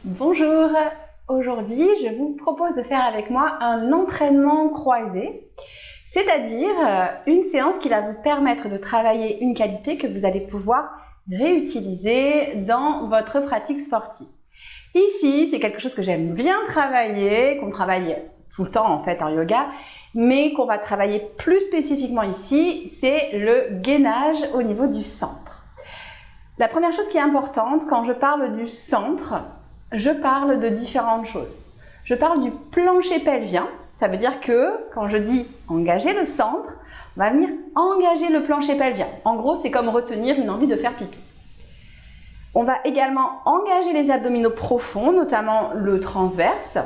Bonjour, aujourd'hui je vous propose de faire avec moi un entraînement croisé, c'est-à-dire une séance qui va vous permettre de travailler une qualité que vous allez pouvoir réutiliser dans votre pratique sportive. Ici, c'est quelque chose que j'aime bien travailler, qu'on travaille tout le temps en fait en yoga, mais qu'on va travailler plus spécifiquement ici, c'est le gainage au niveau du centre. La première chose qui est importante quand je parle du centre, je parle de différentes choses. Je parle du plancher pelvien, ça veut dire que quand je dis engager le centre, on va venir engager le plancher pelvien. En gros, c'est comme retenir une envie de faire pipi. On va également engager les abdominaux profonds, notamment le transverse.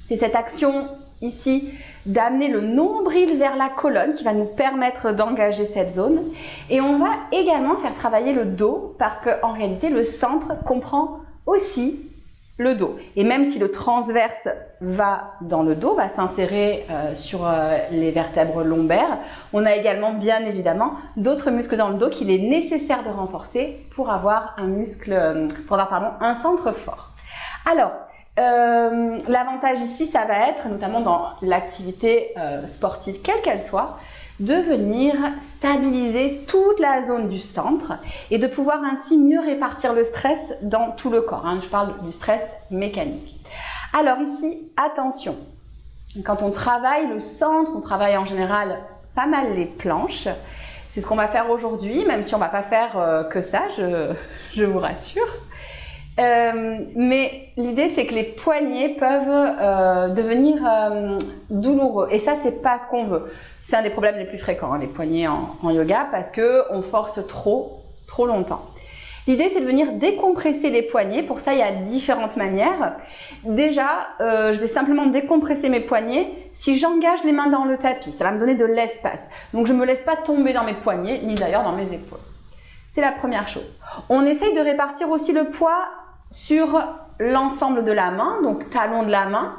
C'est cette action ici d'amener le nombril vers la colonne qui va nous permettre d'engager cette zone. Et on va également faire travailler le dos parce qu'en réalité, le centre comprend aussi le dos. Et même si le transverse va dans le dos, va s'insérer sur les vertèbres lombaires, on a également bien évidemment d'autres muscles dans le dos qu'il est nécessaire de renforcer pour avoir un centre fort. Alors, l'avantage ici, ça va être, notamment dans l'activité sportive, quelle qu'elle soit, de venir stabiliser toute la zone du centre et de pouvoir ainsi mieux répartir le stress dans tout le corps. Je parle du stress mécanique. Alors ici, attention, quand on travaille le centre, on travaille en général pas mal les planches. C'est ce qu'on va faire aujourd'hui, même si on ne va pas faire que ça, je vous rassure. Mais l'idée c'est que les poignets peuvent devenir douloureux et ça c'est pas ce qu'on veut. C'est un des problèmes les plus fréquents, les poignets en yoga, parce qu'on force trop longtemps. L'idée c'est de venir décompresser les poignets. Pour ça il y a différentes manières. Déjà je vais simplement décompresser mes poignets si j'engage les mains dans le tapis, ça va me donner de l'espace. Donc je ne me laisse pas tomber dans mes poignets ni d'ailleurs dans mes épaules. C'est la première chose. On essaye de répartir aussi le poids sur l'ensemble de la main, donc talon de la main,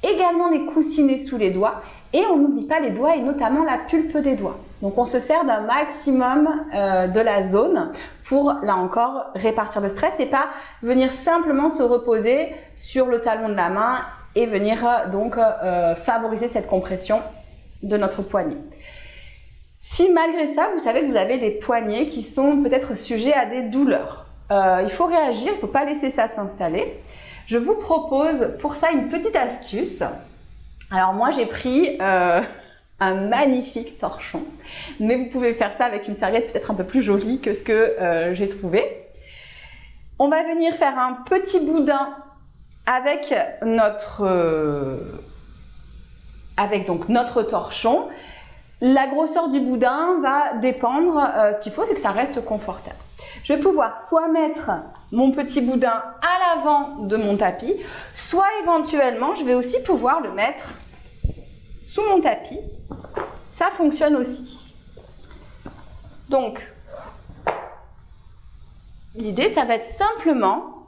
également les coussinets sous les doigts, et on n'oublie pas les doigts et notamment la pulpe des doigts. Donc on se sert d'un maximum de la zone pour, là encore, répartir le stress et pas venir simplement se reposer sur le talon de la main et venir donc favoriser cette compression de notre poignet. Si malgré ça, vous savez que vous avez des poignets qui sont peut-être sujets à des douleurs, il faut réagir, il ne faut pas laisser ça s'installer. Je vous propose pour ça une petite astuce. Alors moi j'ai pris un magnifique torchon, mais vous pouvez faire ça avec une serviette peut-être un peu plus jolie que ce que j'ai trouvé. On va venir faire un petit boudin avec notre torchon. La grosseur du boudin va dépendre, ce qu'il faut c'est que ça reste confortable. Je vais pouvoir soit mettre mon petit boudin à l'avant de mon tapis, soit éventuellement je vais aussi pouvoir le mettre sous mon tapis. Ça fonctionne aussi. Donc, l'idée ça va être simplement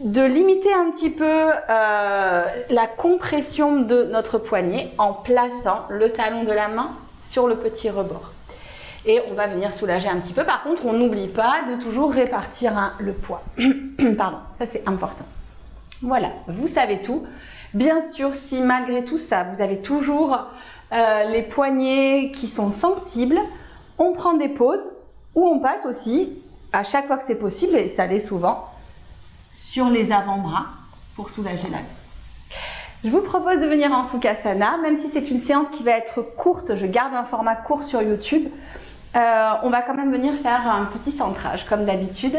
de limiter un petit peu la compression de notre poignet en plaçant le talon de la main sur le petit rebord. Et on va venir soulager un petit peu. Par contre, on n'oublie pas de toujours répartir le poids. Pardon, ça c'est important. Voilà, vous savez tout. Bien sûr, si malgré tout ça, vous avez toujours les poignets qui sont sensibles, on prend des pauses ou on passe aussi, à chaque fois que c'est possible, et ça l'est souvent, sur les avant-bras pour soulager la zone. Je vous propose de venir en Sukhasana, même si c'est une séance qui va être courte, je garde un format court sur YouTube. On va quand même venir faire un petit centrage comme d'habitude,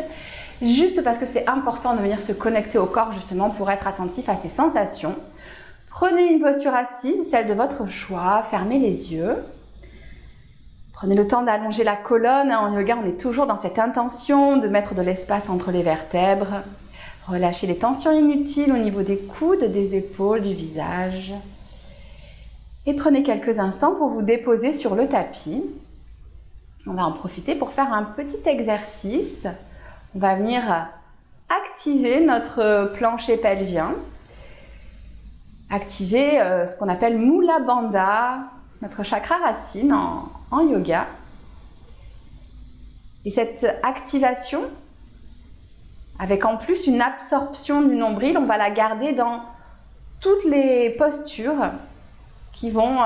juste parce que c'est important de venir se connecter au corps justement pour être attentif à ses sensations. Prenez une posture assise, celle de votre choix, fermez les yeux. Prenez le temps d'allonger la colonne. En yoga, on est toujours dans cette intention de mettre de l'espace entre les vertèbres. Relâchez les tensions inutiles au niveau des coudes, des épaules, du visage. Et prenez quelques instants pour vous déposer sur le tapis. On va en profiter pour faire un petit exercice. On va venir activer notre plancher pelvien. Activer ce qu'on appelle Mula Bandha, notre chakra racine en yoga. Et cette activation avec en plus une absorption du nombril. On va la garder dans toutes les postures qui vont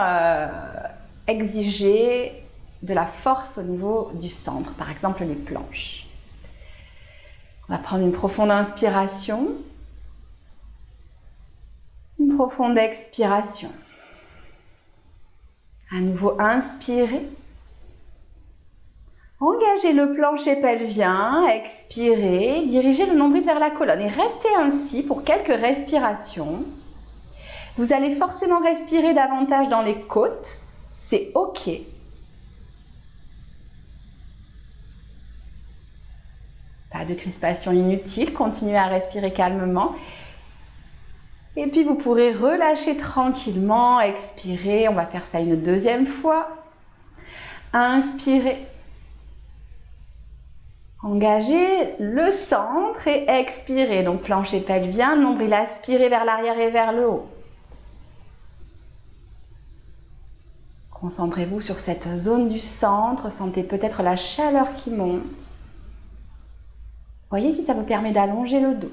exiger de la force au niveau du centre, par exemple les planches. On va prendre une profonde inspiration, une profonde expiration. À nouveau, inspirez. Engagez le plancher pelvien, expirez, dirigez le nombril vers la colonne et restez ainsi pour quelques respirations. Vous allez forcément respirer davantage dans les côtes, c'est ok. Pas de crispation inutile, continuez à respirer calmement. Et puis vous pourrez relâcher tranquillement, expirer, on va faire ça une deuxième fois. Inspirez. Engagez le centre et expirez. Donc plancher pelvien, nombril aspiré vers l'arrière et vers le haut. Concentrez-vous sur cette zone du centre, sentez peut-être la chaleur qui monte. Voyez si ça vous permet d'allonger le dos.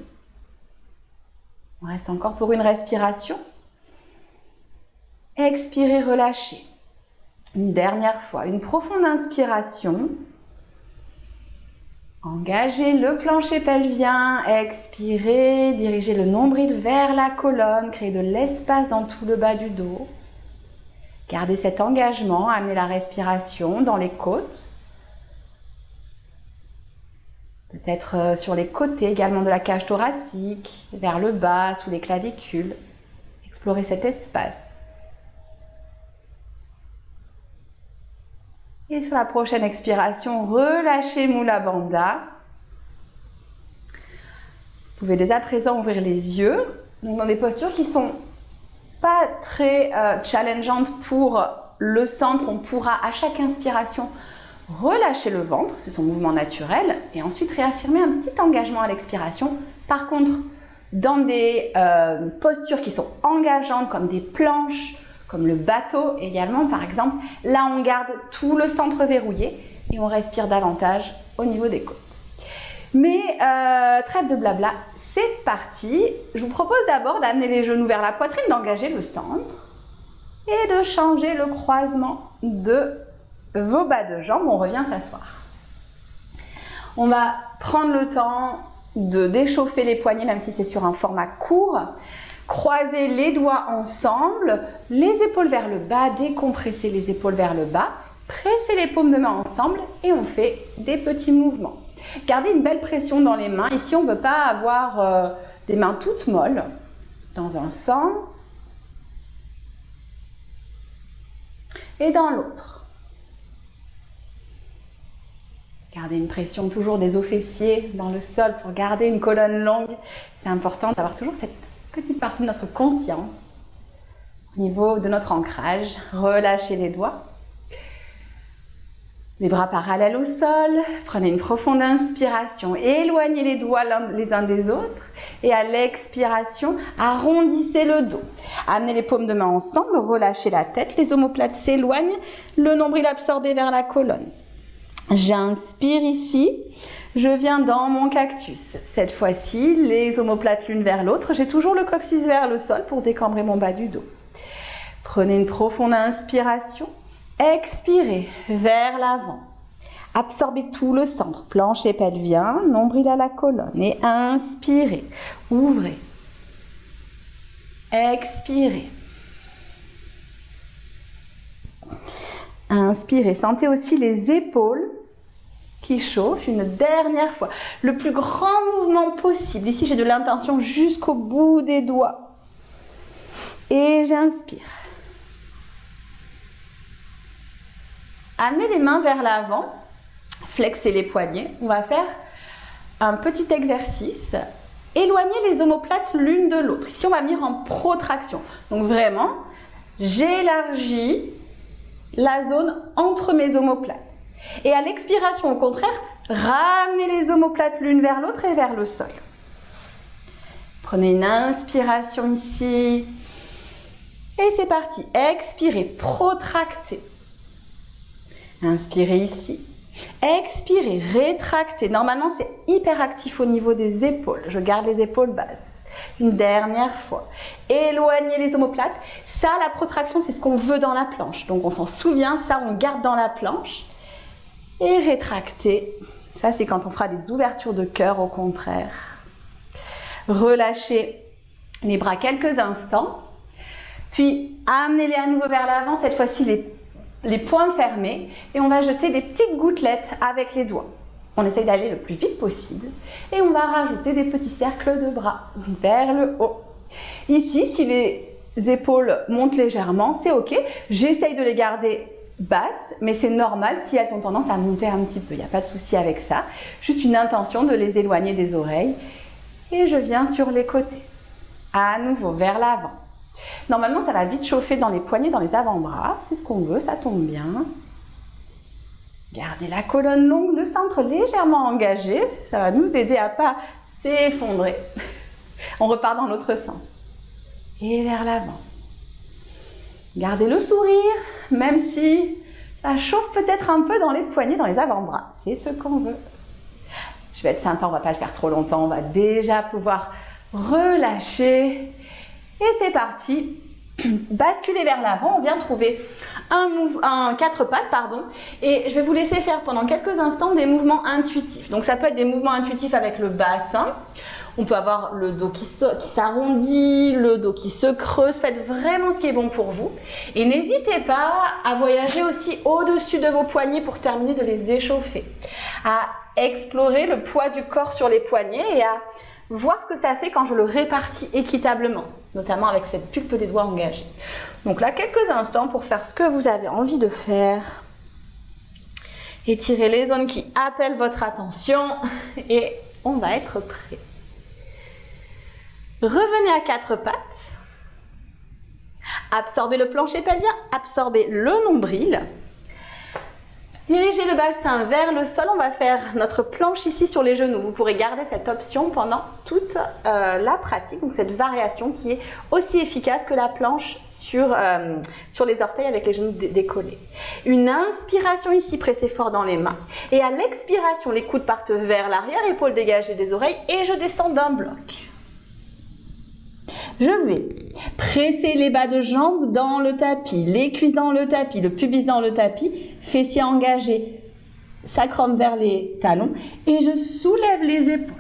On reste encore pour une respiration. Expirez, relâchez. Une dernière fois, une profonde inspiration. Engagez le plancher pelvien, expirez, dirigez le nombril vers la colonne, créez de l'espace dans tout le bas du dos. Gardez cet engagement, amenez la respiration dans les côtes. Peut-être sur les côtés également de la cage thoracique, vers le bas, sous les clavicules. Explorez cet espace. Et sur la prochaine expiration, relâchez Mula Bandha. Vous pouvez dès à présent ouvrir les yeux. Donc dans des postures qui ne sont pas très challengeantes pour le centre, on pourra à chaque inspiration relâcher le ventre, c'est son mouvement naturel, et ensuite réaffirmer un petit engagement à l'expiration. Par contre, dans des postures qui sont engageantes, comme des planches, comme le bateau également par exemple, là on garde tout le centre verrouillé et on respire davantage au niveau des côtes. Mais trêve de blabla, c'est parti. Je vous propose d'abord d'amener les genoux vers la poitrine, d'engager le centre et de changer le croisement de vos bas de jambes. On revient s'asseoir. On va prendre le temps de d'échauffer les poignets, même si c'est sur un format court. Croisez les doigts ensemble, les épaules vers le bas, décompressez les épaules vers le bas, pressez les paumes de main ensemble et on fait des petits mouvements. Gardez une belle pression dans les mains. Ici, on ne veut pas avoir des mains toutes molles. Dans un sens et dans l'autre. Gardez une pression toujours des os fessiers dans le sol pour garder une colonne longue. C'est important d'avoir toujours cette petite partie de notre conscience au niveau de notre ancrage. Relâchez les doigts. Les bras parallèles au sol. Prenez une profonde inspiration. Éloignez les doigts les uns des autres. Et à l'expiration, arrondissez le dos. Amenez les paumes de main ensemble. Relâchez la tête. Les omoplates s'éloignent. Le nombril absorbé vers la colonne. J'inspire ici. Je viens dans mon cactus. Cette fois-ci, les omoplates l'une vers l'autre. J'ai toujours le coccyx vers le sol pour décambrer mon bas du dos. Prenez une profonde inspiration. Expirez vers l'avant. Absorbez tout le centre. Plancher pelvien, nombril à la colonne. Et inspirez. Ouvrez. Expirez. Inspirez. Sentez aussi les épaules qui chauffe une dernière fois. Le plus grand mouvement possible. Ici, j'ai de l'intention jusqu'au bout des doigts. Et j'inspire. Amenez les mains vers l'avant. Flexez les poignets. On va faire un petit exercice. Éloignez les omoplates l'une de l'autre. Ici, on va venir en protraction. Donc vraiment, j'élargis la zone entre mes omoplates. Et à l'expiration, au contraire, ramenez les omoplates l'une vers l'autre et vers le sol. Prenez une inspiration ici. Et c'est parti. Expirez, protractez. Inspirez ici. Expirez, rétractez. Normalement, c'est hyper actif au niveau des épaules. Je garde les épaules basses. Une dernière fois. Éloignez les omoplates. Ça, la protraction, c'est ce qu'on veut dans la planche. Donc, on s'en souvient. Ça, on garde dans la planche. Et rétractez. Ça, c'est quand on fera des ouvertures de cœur, au contraire. Relâchez les bras quelques instants. Puis, amenez-les à nouveau vers l'avant. Cette fois-ci, les poings fermés. Et on va jeter des petites gouttelettes avec les doigts. On essaye d'aller le plus vite possible. Et on va rajouter des petits cercles de bras vers le haut. Ici, si les épaules montent légèrement, c'est OK. J'essaye de les garder basses, mais c'est normal si elles ont tendance à monter un petit peu. Il n'y a pas de souci avec ça. Juste une intention de les éloigner des oreilles. Et je viens sur les côtés. À nouveau, vers l'avant. Normalement, ça va vite chauffer dans les poignets, dans les avant-bras. C'est ce qu'on veut, ça tombe bien. Gardez la colonne longue, le centre légèrement engagé. Ça va nous aider à ne pas s'effondrer. On repart dans l'autre sens. Et vers l'avant. Gardez le sourire, même si ça chauffe peut-être un peu dans les poignets, dans les avant-bras. C'est ce qu'on veut. Je vais être sympa, on ne va pas le faire trop longtemps. On va déjà pouvoir relâcher. Et c'est parti. Basculer vers l'avant. On vient trouver un quatre pattes, et je vais vous laisser faire pendant quelques instants des mouvements intuitifs. Donc ça peut être des mouvements intuitifs avec le bassin. On peut avoir le dos qui s'arrondit, le dos qui se creuse. Faites vraiment ce qui est bon pour vous. Et n'hésitez pas à voyager aussi au-dessus de vos poignets pour terminer de les échauffer. À explorer le poids du corps sur les poignets et à voir ce que ça fait quand je le répartis équitablement, notamment avec cette pulpe des doigts engagée. Donc là, quelques instants pour faire ce que vous avez envie de faire. Étirez les zones qui appellent votre attention et on va être prêt. Revenez à quatre pattes. Absorbez le plancher pelvien, absorbez le nombril. Dirigez le bassin vers le sol. On va faire notre planche ici sur les genoux. Vous pourrez garder cette option pendant toute la pratique. Donc cette variation qui est aussi efficace que la planche sur les orteils avec les genoux décollés. Une inspiration ici, pressez fort dans les mains. Et à l'expiration, les coudes partent vers l'arrière, épaules dégagées des oreilles et je descends d'un bloc. Je vais presser les bas de jambes dans le tapis, les cuisses dans le tapis, le pubis dans le tapis, fessiers engagés, sacrum vers les talons et je soulève les épaules.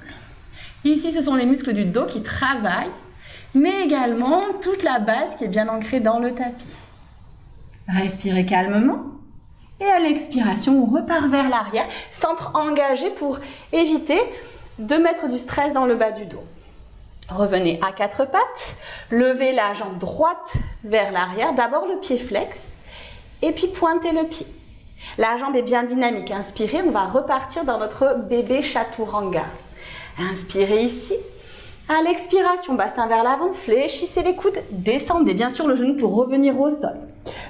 Ici, ce sont les muscles du dos qui travaillent, mais également toute la base qui est bien ancrée dans le tapis. Respirez calmement et à l'expiration, on repart vers l'arrière, centre engagé pour éviter de mettre du stress dans le bas du dos. Revenez à quatre pattes, levez la jambe droite vers l'arrière, d'abord le pied flex et puis pointez le pied. La jambe est bien dynamique, inspirez, on va repartir dans notre bébé chaturanga. Inspirez ici, à l'expiration, bassin vers l'avant, fléchissez les coudes, descendez bien sûr le genou pour revenir au sol.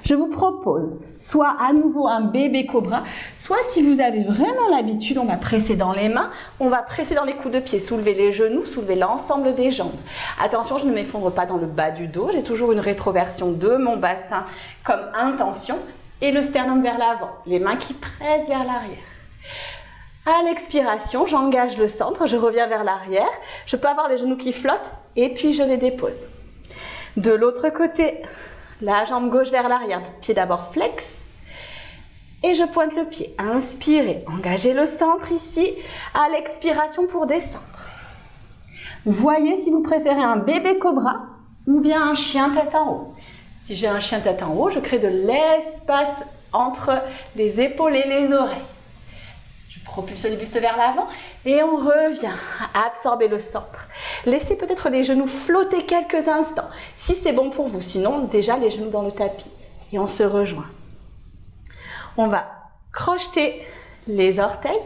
Je vous propose soit à nouveau un bébé cobra, soit si vous avez vraiment l'habitude, on va presser dans les mains, on va presser dans les coups de pied, soulever les genoux, soulever l'ensemble des jambes. Attention, je ne m'effondre pas dans le bas du dos, j'ai toujours une rétroversion de mon bassin comme intention et le sternum vers l'avant, les mains qui pressent vers l'arrière. À l'expiration, j'engage le centre, je reviens vers l'arrière, je peux avoir les genoux qui flottent et puis je les dépose. De l'autre côté, la jambe gauche vers l'arrière, pied d'abord flex et je pointe le pied. Inspirez, engagez le centre ici, à l'expiration pour descendre. Voyez si vous préférez un bébé cobra ou bien un chien tête en haut. Si j'ai un chien tête en haut, je crée de l'espace entre les épaules et les oreilles. Je propulse le buste vers l'avant et on revient à absorber le centre. Laissez peut-être les genoux flotter quelques instants, si c'est bon pour vous. Sinon, déjà les genoux dans le tapis et on se rejoint. On va crocheter les orteils.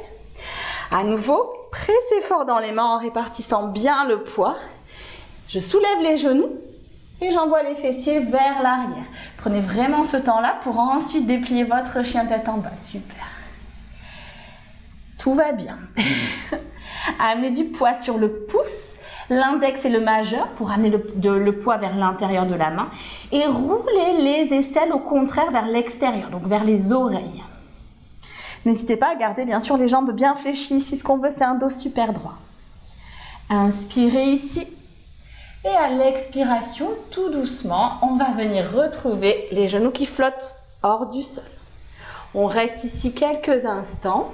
À nouveau, pressez fort dans les mains en répartissant bien le poids. Je soulève les genoux et j'envoie les fessiers vers l'arrière. Prenez vraiment ce temps-là pour ensuite déplier votre chien tête en bas. Super. Tout va bien. Amenez du poids sur le pouce, l'index et le majeur pour amener le poids vers l'intérieur de la main et roulez les aisselles au contraire vers l'extérieur, donc vers les oreilles. N'hésitez pas à garder bien sûr les jambes bien fléchies ici. Ce qu'on veut, c'est un dos super droit. Inspirez ici. Et à l'expiration, tout doucement, on va venir retrouver les genoux qui flottent hors du sol. On reste ici quelques instants.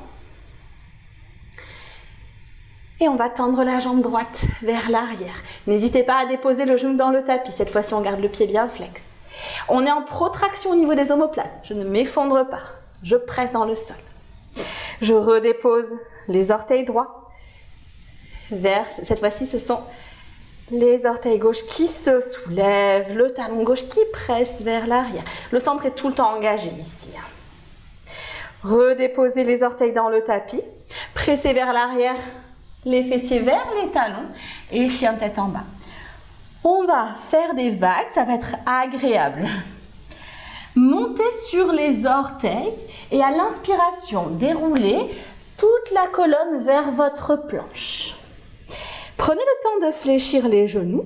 Et on va tendre la jambe droite vers l'arrière. N'hésitez pas à déposer le genou dans le tapis. Cette fois-ci, on garde le pied bien flex. On est en protraction au niveau des omoplates. Je ne m'effondre pas. Je presse dans le sol. Je redépose les orteils droits vers... Cette fois-ci, ce sont les orteils gauches qui se soulèvent, le talon gauche qui presse vers l'arrière. Le centre est tout le temps engagé ici. Redéposez les orteils dans le tapis. Pressez vers l'arrière, les fessiers vers les talons et chien tête en bas. On va faire des vagues, ça va être agréable. Montez sur les orteils et à l'inspiration, déroulez toute la colonne vers votre planche. Prenez le temps de fléchir les genoux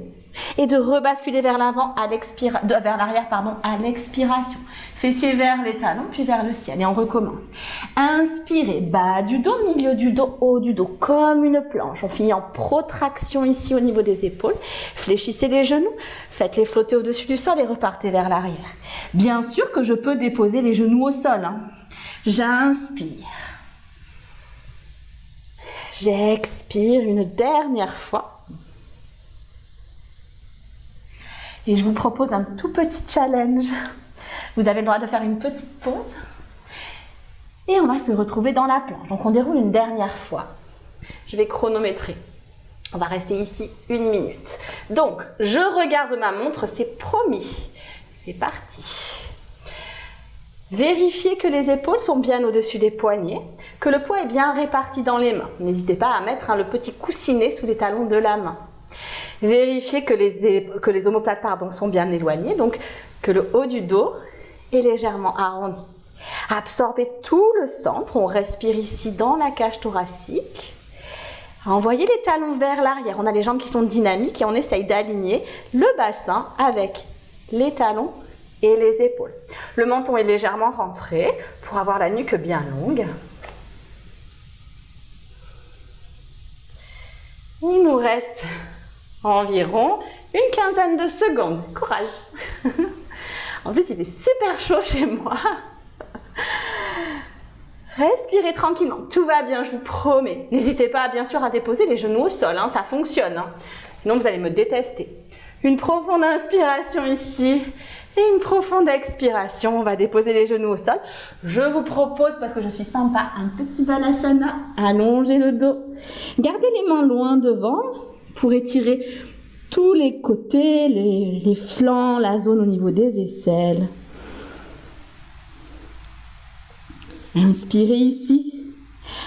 et de rebasculer vers l'avant vers l'arrière à l'expiration. Fessiers vers les talons puis vers le ciel et on recommence. Inspirez, bas du dos, milieu du dos, haut du dos comme une planche. On finit en protraction ici au niveau des épaules. Fléchissez les genoux, faites-les flotter au-dessus du sol et repartez vers l'arrière. Bien sûr que je peux déposer les genoux au sol. J'inspire. J'expire une dernière fois. Et je vous propose un tout petit challenge. Vous avez le droit de faire une petite pause. Et on va se retrouver dans la planche. Donc on déroule une dernière fois. Je vais chronométrer. On va rester ici 1 minute. Donc je regarde ma montre, c'est promis. C'est parti. Vérifiez que les épaules sont bien au-dessus des poignets, que le poids est bien réparti dans les mains. N'hésitez pas à mettre le petit coussinet sous les talons de la main. Vérifiez que les omoplates sont bien éloignées, donc que le haut du dos est légèrement arrondi. Absorbez tout le centre, on respire ici dans la cage thoracique. Envoyez les talons vers l'arrière, on a les jambes qui sont dynamiques et on essaye d'aligner le bassin avec les talons et les épaules. Le menton est légèrement rentré pour avoir la nuque bien longue. Il nous reste environ une quinzaine de secondes. Courage! En plus, il est super chaud chez moi. Respirez tranquillement. Tout va bien, je vous promets. N'hésitez pas, bien sûr, à déposer les genoux au sol. Ça fonctionne. Sinon, vous allez me détester. Une profonde inspiration ici. Et une profonde expiration. On va déposer les genoux au sol. Je vous propose, parce que je suis sympa, un petit balasana. Allongez le dos. Gardez les mains loin devant pour étirer tous les côtés, les flancs, la zone au niveau des aisselles. Inspirez ici.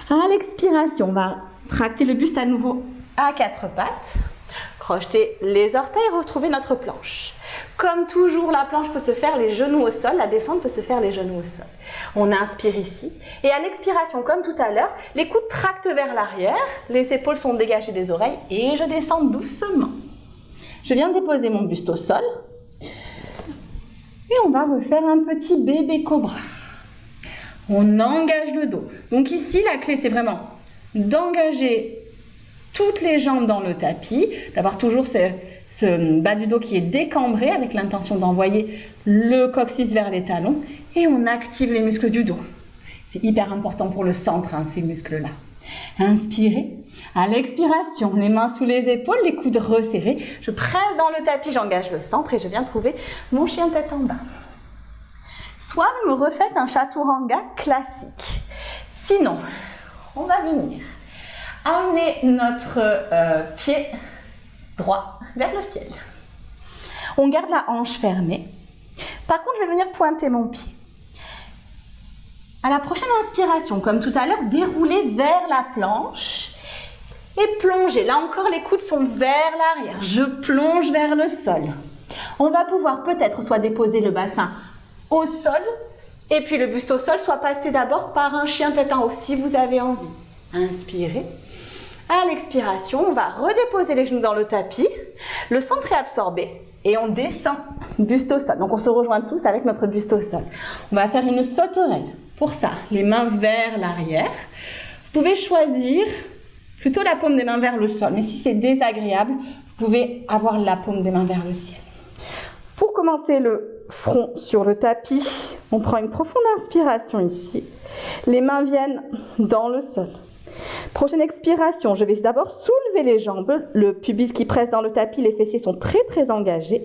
À l'expiration, on va tracter le buste à nouveau à 4 pattes. Crocheter les orteils, retrouver notre planche. Comme toujours, la planche peut se faire les genoux au sol, la descente peut se faire les genoux au sol. On inspire ici. Et à l'expiration, comme tout à l'heure, les coudes tractent vers l'arrière, les épaules sont dégagées des oreilles et je descends doucement. Je viens de déposer mon buste au sol. Et on va refaire un petit bébé cobra. On engage le dos. Donc ici, la clé, c'est vraiment d'engager toutes les jambes dans le tapis, d'avoir toujours ce bas du dos qui est décambré avec l'intention d'envoyer le coccyx vers les talons et on active les muscles du dos. C'est hyper important pour le centre, ces muscles-là. Inspirez. À l'expiration, les mains sous les épaules, les coudes resserrés. Je presse dans le tapis, j'engage le centre et je viens trouver mon chien tête en bas. Soit vous me refaites un chaturanga classique. Sinon, on va venir amener notre pied droit vers le ciel. On garde la hanche fermée. Par contre, je vais venir pointer mon pied. À la prochaine inspiration, comme tout à l'heure, déroulez vers la planche et plongez. Là encore, les coudes sont vers l'arrière. Je plonge vers le sol. On va pouvoir peut-être soit déposer le bassin au sol et puis le buste au sol, soit passer d'abord par un chien tête en haut si vous avez envie. Inspirez. À l'expiration, on va redéposer les genoux dans le tapis. Le centre est absorbé et on descend buste au sol. Donc on se rejoint tous avec notre buste au sol. On va faire une sauterelle. Pour ça, les mains vers l'arrière. Vous pouvez choisir plutôt la paume des mains vers le sol, mais si c'est désagréable, vous pouvez avoir la paume des mains vers le ciel. Pour commencer le front sur le tapis, on prend une profonde inspiration ici. Les mains viennent dans le sol. Prochaine expiration, je vais d'abord soulever les jambes, le pubis qui presse dans le tapis, les fessiers sont très très engagés.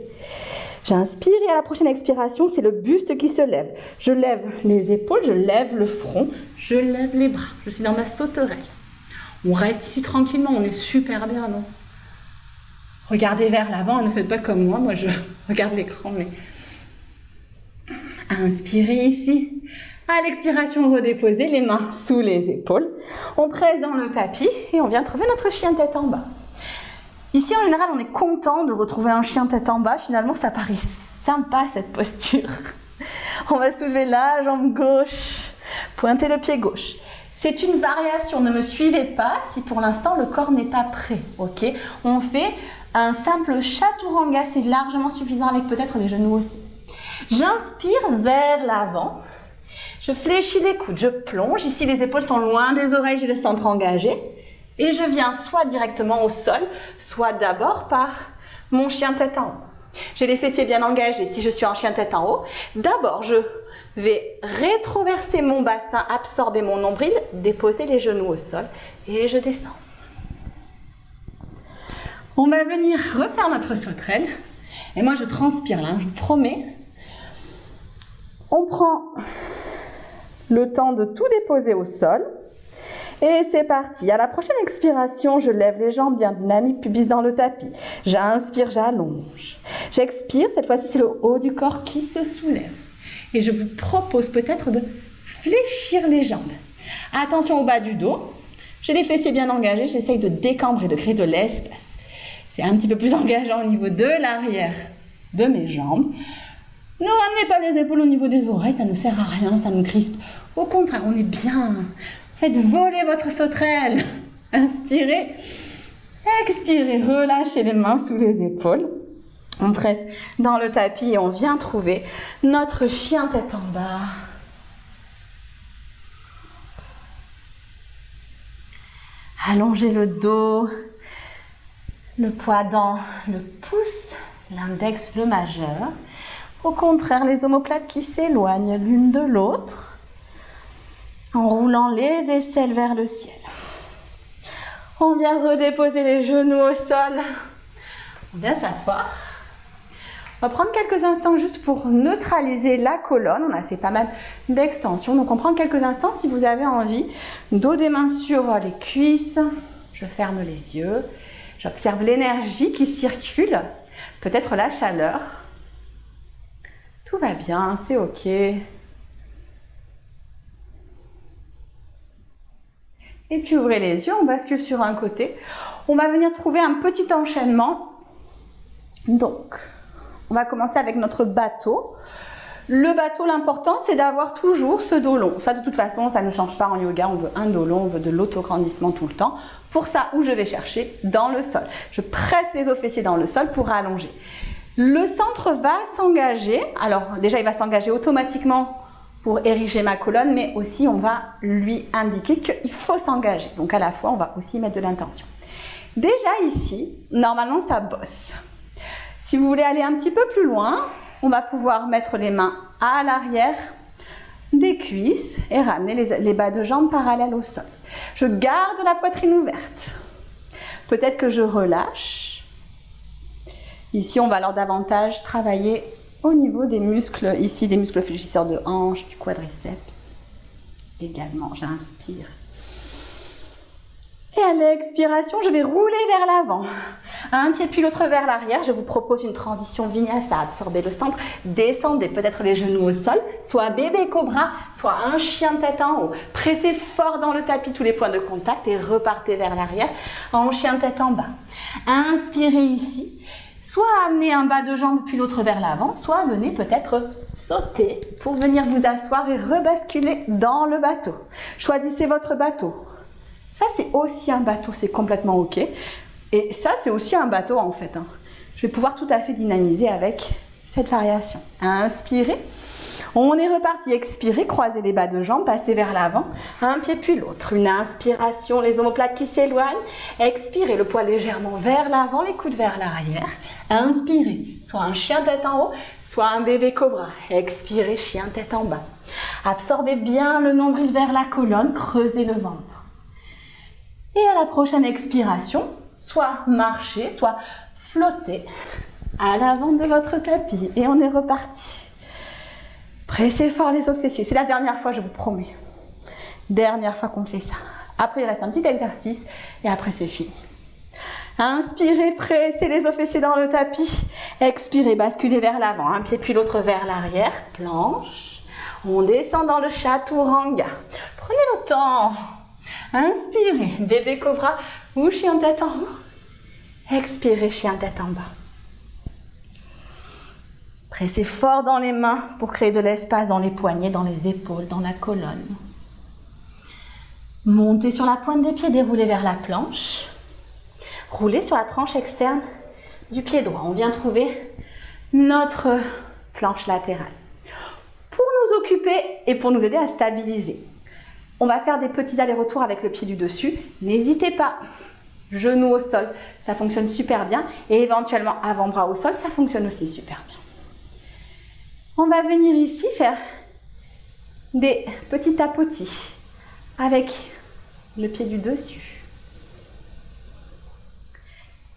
J'inspire et à la prochaine expiration, c'est le buste qui se lève. Je lève les épaules, je lève le front, je lève les bras. Je suis dans ma sauterelle. On reste ici tranquillement, on est super bien, non? Regardez vers l'avant, ne faites pas comme moi je regarde l'écran, mais... Inspirez ici. À l'expiration, redéposez les mains sous les épaules. On presse dans le tapis et on vient trouver notre chien tête en bas. Ici, en général, on est content de retrouver un chien tête en bas. Finalement, ça paraît sympa, cette posture. On va soulever la jambe gauche, pointer le pied gauche. C'est une variation, ne me suivez pas si pour l'instant le corps n'est pas prêt. Ok, on fait un simple chaturanga, c'est largement suffisant avec peut-être les genoux aussi. J'inspire vers l'avant. Je fléchis les coudes, je plonge. Ici, les épaules sont loin des oreilles, j'ai le centre engagé. Et je viens soit directement au sol, soit d'abord par mon chien tête en haut. J'ai les fessiers bien engagés si je suis en chien tête en haut. D'abord, je vais rétroverser mon bassin, absorber mon nombril, déposer les genoux au sol et je descends. On va venir refaire notre sauterelle. Et moi, je transpire là, je vous promets. On prend le temps de tout déposer au sol. Et c'est parti. À la prochaine expiration, je lève les jambes bien dynamiques, pubis dans le tapis. J'inspire, j'allonge. J'expire, cette fois-ci, c'est le haut du corps qui se soulève. Et je vous propose peut-être de fléchir les jambes. Attention au bas du dos. J'ai les fessiers bien engagés, j'essaye de décambrer, de créer de l'espace. C'est un petit peu plus engageant au niveau de l'arrière de mes jambes. Ne ramenez pas les épaules au niveau des oreilles, ça ne sert à rien, ça nous crispe. Au contraire, on est bien. Faites voler votre sauterelle. Inspirez, expirez, relâchez les mains sous les épaules. On presse dans le tapis et on vient trouver notre chien tête en bas. Allongez le dos, le poids dans le pouce, l'index, le majeur. Au contraire, les omoplates qui s'éloignent l'une de l'autre, en roulant les aisselles vers le ciel. On vient redéposer les genoux au sol. On vient s'asseoir. On va prendre quelques instants juste pour neutraliser la colonne. On a fait pas mal d'extensions. Donc on prend quelques instants si vous avez envie. Dos des mains sur les cuisses. Je ferme les yeux. J'observe l'énergie qui circule. Peut-être la chaleur. Tout va bien, c'est ok. Et puis ouvrez les yeux, on bascule sur un côté. On va venir trouver un petit enchaînement. Donc, on va commencer avec notre bateau. Le bateau, l'important, c'est d'avoir toujours ce dos long. Ça, de toute façon, ça ne change pas en yoga. On veut un dos long, on veut de l'autograndissement tout le temps. Pour ça, où je vais chercher? Dans le sol. Je presse les os fessiers dans le sol pour allonger. Le centre va s'engager. Alors, déjà, il va s'engager automatiquement pour ériger ma colonne, mais aussi, on va lui indiquer qu'il faut s'engager. Donc, à la fois, on va aussi mettre de l'intention. Déjà, ici, normalement, ça bosse. Si vous voulez aller un petit peu plus loin, on va pouvoir mettre les mains à l'arrière des cuisses et ramener les bas de jambes parallèles au sol. Je garde la poitrine ouverte. Peut-être que je relâche. Ici, on va alors davantage travailler au niveau des muscles, ici des muscles fléchisseurs de hanche, du quadriceps. Également, j'inspire. Et à l'expiration, je vais rouler vers l'avant. Un pied puis l'autre vers l'arrière. Je vous propose une transition vinyasa. Absorbez le centre, descendez peut-être les genoux au sol, soit bébé cobra, soit un chien tête en haut. Pressez fort dans le tapis tous les points de contact et repartez vers l'arrière en chien tête en bas. Inspirez ici. Soit amenez un bas de jambe puis l'autre vers l'avant, soit venez peut-être sauter pour venir vous asseoir et rebasculer dans le bateau. Choisissez votre bateau. Ça, c'est aussi un bateau, c'est complètement ok. Et ça, c'est aussi un bateau en fait. Je vais pouvoir tout à fait dynamiser avec cette variation. Inspirez. On est reparti, expirez, croisez les bas de jambes, passez vers l'avant, un pied puis l'autre. Une inspiration, les omoplates qui s'éloignent. Expirez, le poids légèrement vers l'avant, les coudes vers l'arrière. Inspirez, soit un chien tête en haut, soit un bébé cobra. Expirez, chien tête en bas. Absorbez bien le nombril vers la colonne, creusez le ventre. Et à la prochaine expiration, soit marchez, soit flottez à l'avant de votre tapis. Et on est reparti. Pressez fort les os fessiers. C'est la dernière fois, je vous promets. Dernière fois qu'on fait ça. Après, il reste un petit exercice et après, c'est fini. Inspirez, pressez les os fessiers dans le tapis. Expirez, basculez vers l'avant. Un pied puis l'autre vers l'arrière. Planche. On descend dans le chaturanga. Prenez le temps. Inspirez, bébé cobra ou chien tête en haut. Expirez, chien tête en bas. Pressez fort dans les mains pour créer de l'espace dans les poignets, dans les épaules, dans la colonne. Montez sur la pointe des pieds, déroulez vers la planche. Roulez sur la tranche externe du pied droit. On vient trouver notre planche latérale. Pour nous occuper et pour nous aider à stabiliser, on va faire des petits allers-retours avec le pied du dessus. N'hésitez pas. Genoux au sol, ça fonctionne super bien. Et éventuellement avant-bras au sol, ça fonctionne aussi super bien. On va venir ici faire des petits tapotis avec le pied du dessus.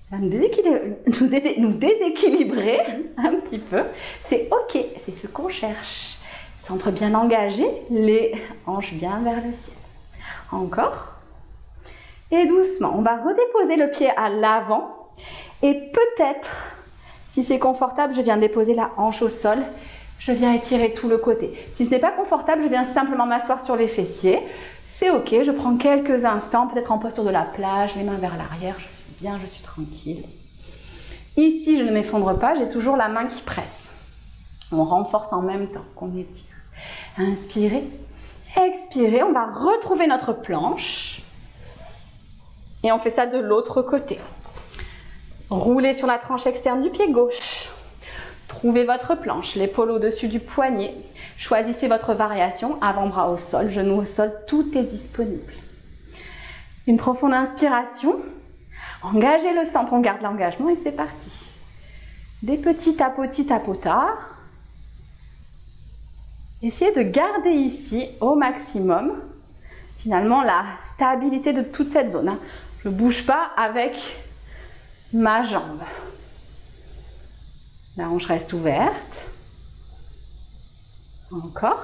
Ça va nous déséquilibrer un petit peu. C'est ok, c'est ce qu'on cherche. Centre bien engagé, les hanches bien vers le ciel. Encore. Et doucement, on va redéposer le pied à l'avant. Et peut-être, si c'est confortable, je viens déposer la hanche au sol. Je viens étirer tout le côté. Si ce n'est pas confortable, je viens simplement m'asseoir sur les fessiers. C'est ok, je prends quelques instants, peut-être en posture de la plage, les mains vers l'arrière, je suis bien, je suis tranquille. Ici, je ne m'effondre pas, j'ai toujours la main qui presse. On renforce en même temps qu'on étire. Inspirez, expirez, on va retrouver notre planche. Et on fait ça de l'autre côté. Roulez sur la tranche externe du pied gauche. Trouvez votre planche, l'épaule au-dessus du poignet. Choisissez votre variation, avant-bras au sol, genoux au sol, tout est disponible. Une profonde inspiration. Engagez le centre, on garde l'engagement et c'est parti. Des petits tapotis tapotards. Essayez de garder ici au maximum, finalement, la stabilité de toute cette zone. Je ne bouge pas avec ma jambe. La hanche reste ouverte. Encore.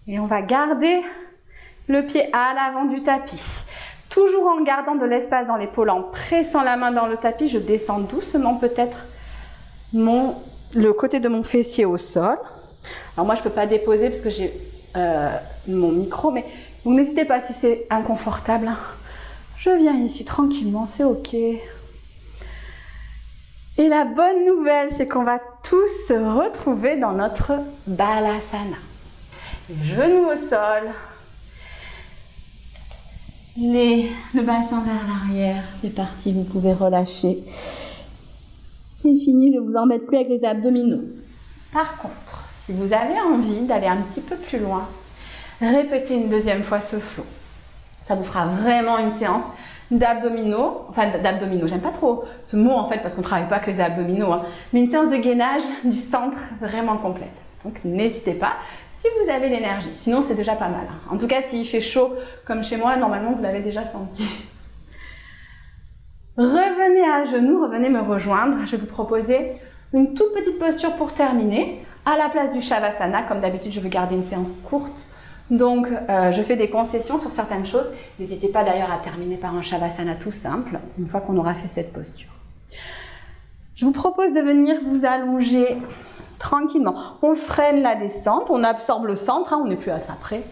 Et on va garder le pied à l'avant du tapis. Toujours en gardant de l'espace dans l'épaule, en pressant la main dans le tapis, je descends doucement peut-être le côté de mon fessier au sol. Alors moi, je ne peux pas déposer parce que j'ai mon micro, mais vous n'hésitez pas si c'est inconfortable. Je viens ici tranquillement, c'est ok. Et la bonne nouvelle, c'est qu'on va tous se retrouver dans notre Balasana. Genoux au sol. Le bassin vers l'arrière. C'est parti, vous pouvez relâcher. C'est fini, je ne vous embête plus avec les abdominaux. Par contre, si vous avez envie d'aller un petit peu plus loin, répétez une deuxième fois ce flow. Ça vous fera vraiment une séance d'abdominaux, j'aime pas trop ce mot en fait parce qu'on ne travaille pas que les abdominaux, mais une séance de gainage du centre vraiment complète. Donc n'hésitez pas si vous avez l'énergie, sinon c'est déjà pas mal. En tout cas, s'il fait chaud comme chez moi, normalement vous l'avez déjà senti. Revenez à genoux, revenez me rejoindre. Je vais vous proposer une toute petite posture pour terminer. À la place du Shavasana, comme d'habitude, je veux garder une séance courte. Donc, je fais des concessions sur certaines choses. N'hésitez pas d'ailleurs à terminer par un Shavasana tout simple, une fois qu'on aura fait cette posture. Je vous propose de venir vous allonger tranquillement. On freine la descente, on absorbe le centre, on n'est plus à ça près.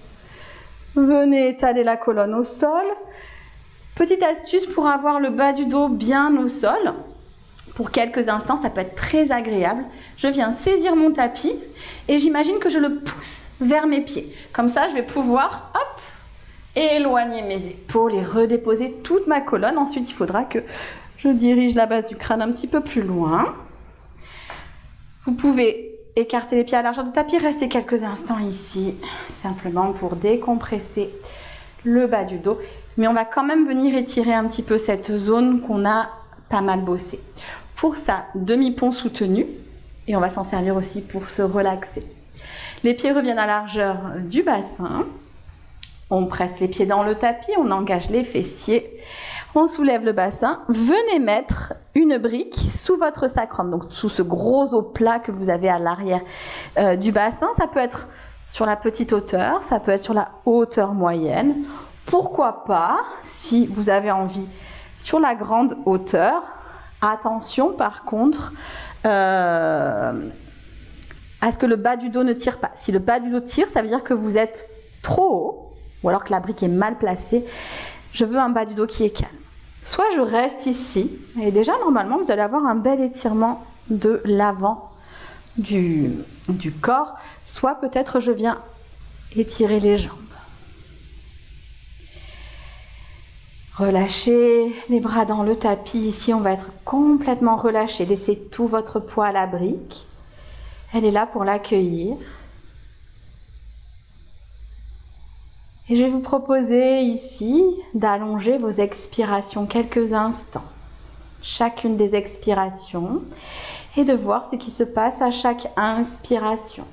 Venez étaler la colonne au sol. Petite astuce pour avoir le bas du dos bien au sol. Pour quelques instants, ça peut être très agréable. Je viens saisir mon tapis et j'imagine que je le pousse vers mes pieds. Comme ça, je vais pouvoir, hop, éloigner mes épaules et redéposer toute ma colonne. Ensuite, il faudra que je dirige la base du crâne un petit peu plus loin. Vous pouvez écarter les pieds à la largeur du tapis, restez quelques instants ici, simplement pour décompresser le bas du dos. Mais on va quand même venir étirer un petit peu cette zone qu'on a pas mal bossée. Pour ça, demi-pont soutenu, et on va s'en servir aussi pour se relaxer. Les pieds reviennent à la largeur du bassin. On presse les pieds dans le tapis, on engage les fessiers. On soulève le bassin. Venez mettre une brique sous votre sacrum, donc sous ce gros os plat que vous avez à l'arrière du bassin. Ça peut être sur la petite hauteur, ça peut être sur la hauteur moyenne. Pourquoi pas, si vous avez envie, sur la grande hauteur. Attention par contre à ce que le bas du dos ne tire pas. Si le bas du dos tire, ça veut dire que vous êtes trop haut ou alors que la brique est mal placée. Je veux un bas du dos qui est calme. Soit je reste ici, et déjà normalement vous allez avoir un bel étirement de l'avant du corps, soit peut-être je viens étirer les jambes. Relâchez les bras dans le tapis. Ici, on va être complètement relâché. Laissez tout votre poids à la brique. Elle est là pour l'accueillir. Et je vais vous proposer ici d'allonger vos expirations quelques instants. Chacune des expirations. Et de voir ce qui se passe à chaque inspiration.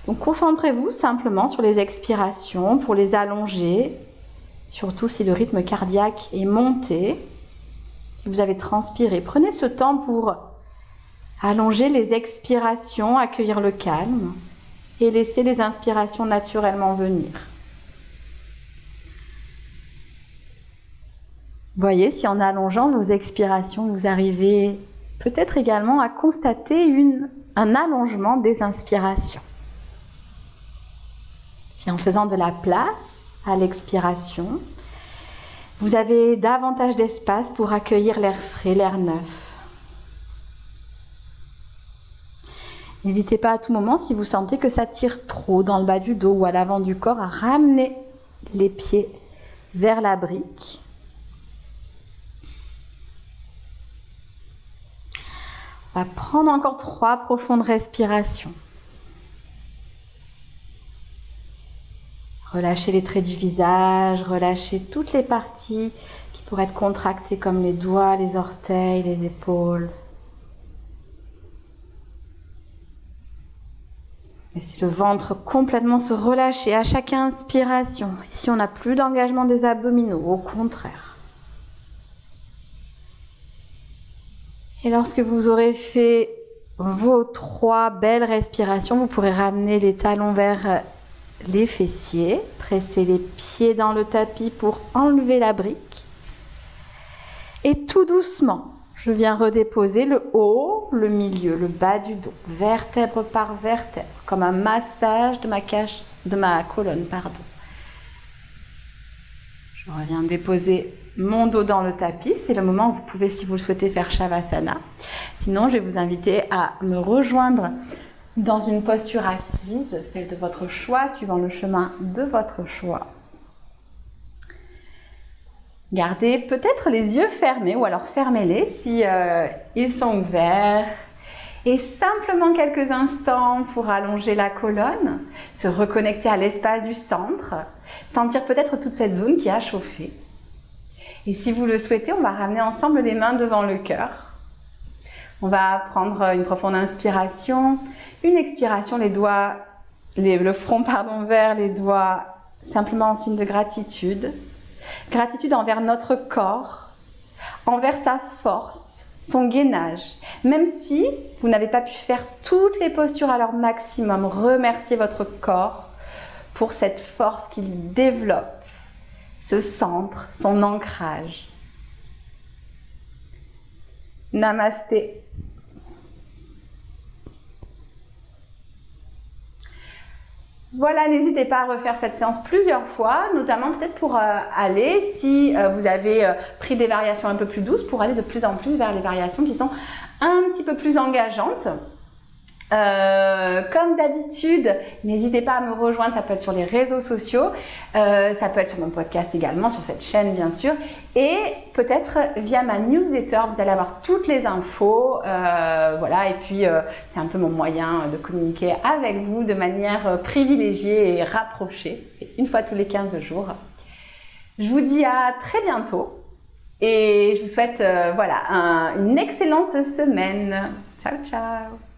Donc, concentrez-vous simplement sur les expirations pour les allonger. Surtout si le rythme cardiaque est monté, si vous avez transpiré. Prenez ce temps pour allonger les expirations, accueillir le calme et laisser les inspirations naturellement venir. Voyez si en allongeant vos expirations, vous arrivez peut-être également à constater un allongement des inspirations. Si en faisant de la place à l'expiration, vous avez davantage d'espace pour accueillir l'air frais, l'air neuf. N'hésitez pas à tout moment, si vous sentez que ça tire trop dans le bas du dos ou à l'avant du corps, à ramener les pieds vers la brique. On va prendre encore 3 profondes respirations. Relâchez les traits du visage, relâchez toutes les parties qui pourraient être contractées comme les doigts, les orteils, les épaules. Laissez le ventre complètement se relâcher à chaque inspiration. Ici, on n'a plus d'engagement des abdominaux, au contraire. Et lorsque vous aurez fait vos 3 belles respirations, vous pourrez ramener les talons vers les fessiers, presser les pieds dans le tapis pour enlever la brique. Et tout doucement, je viens redéposer le haut, le milieu, le bas du dos, vertèbre par vertèbre, comme un massage de ma colonne. Je reviens déposer mon dos dans le tapis. C'est le moment où vous pouvez, si vous le souhaitez, faire Shavasana. Sinon, je vais vous inviter à me rejoindre dans une posture assise, celle de votre choix, suivant le chemin de votre choix. Gardez peut-être les yeux fermés ou alors fermez-les si ils sont ouverts. Et simplement quelques instants pour allonger la colonne, se reconnecter à l'espace du centre, sentir peut-être toute cette zone qui a chauffé. Et si vous le souhaitez, on va ramener ensemble les mains devant le cœur. On va prendre une profonde inspiration, une expiration, le front vers les doigts, simplement en signe de gratitude. Gratitude envers notre corps, envers sa force, son gainage. Même si vous n'avez pas pu faire toutes les postures à leur maximum, remerciez votre corps pour cette force qu'il développe, ce centre, son ancrage. Namasté. Voilà, n'hésitez pas à refaire cette séance plusieurs fois, notamment peut-être pour aller, si vous avez pris des variations un peu plus douces, pour aller de plus en plus vers les variations qui sont un petit peu plus engageantes. Comme d'habitude, n'hésitez pas à me rejoindre, ça peut être sur les réseaux sociaux, ça peut être sur mon podcast également, sur cette chaîne bien sûr, et peut-être via ma newsletter, vous allez avoir toutes les infos, voilà, et puis c'est un peu mon moyen de communiquer avec vous de manière privilégiée et rapprochée, une fois tous les 15 jours. Je vous dis à très bientôt et je vous souhaite voilà, une excellente semaine. Ciao, ciao!